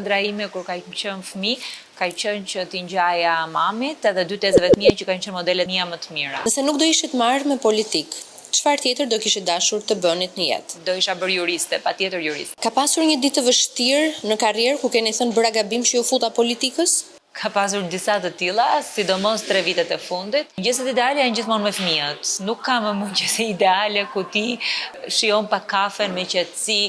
Ëndra ime kur ka qenë fëmijë, ka qenë që t'i ngjaja mamit edhe dy tezëve të mia që kanë qenë modelet mia më të mira. Nëse nuk do ishit marrë me politik, çfarë tjetër do kishit dashur të bënit në jetë? Do isha bërë juriste, patjetër juriste. Ka pasur një ditë të vështirë në karrierë ku keni thënë bëra gabim që ju futa politikës? Ka pasur disa të tilla, sidomos 3 vitet e fundit. Mëngjeset ideale janë gjithmonë me fëmijët. Nuk ka më mëngjese ideale ku ti shijon pa kafen me qetësi.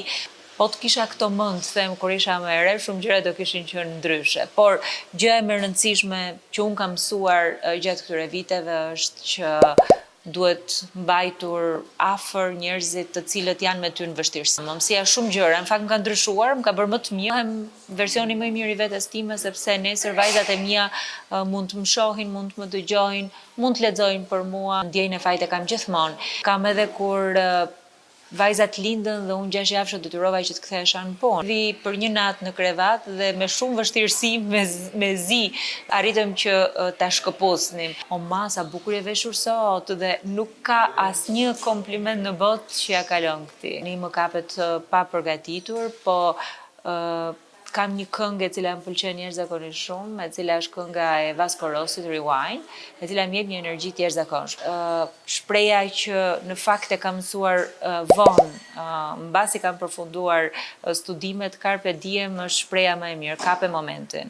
Po të kisha këto mend, them kur isha më e re, shumë gjëra do kishin qenë ndryshe. Por gjëja më e rëndësishme që unë kam mësuar gjatë këtyre viteve është që duhet mbajtur afër njerëzit të cilët janë me ty në vështirësi. Më mësija shumë gjëra, në fakt më ka ndryshuar, më ka bërë më të mirë, versioni më i mirë i vetes time, sepse nesër vajzat e mia mund të më shohin, mund të më dëgjojnë, mund të lexojnë për mua, ndjejnë e fajt e kam gjithmonë. Kam edhe kur vajzat lindën dhe unë 6 javë detyrova që të kthehesha në punë. Vi për një natë në krevat dhe me shumë vështirësi, me zi, arritëm që ta shkëpusnim. O ma, sa bukur e veshur sot dhe nuk ka asnjë kompliment në botë që ja kalon këti. Një më kapet pa përgatitur, po kam një këngë e cila më pëlqen jashtëzakonisht shumë, e cila është kënga e Vasco Rossit, Rewind, e cila më jep një energji të jashtëzakonshme. Shpreha që në fakt e kam mësuar vonë, mbasi kam përfunduar studimet, carpe diem është shpreha më e mirë, kape momentin.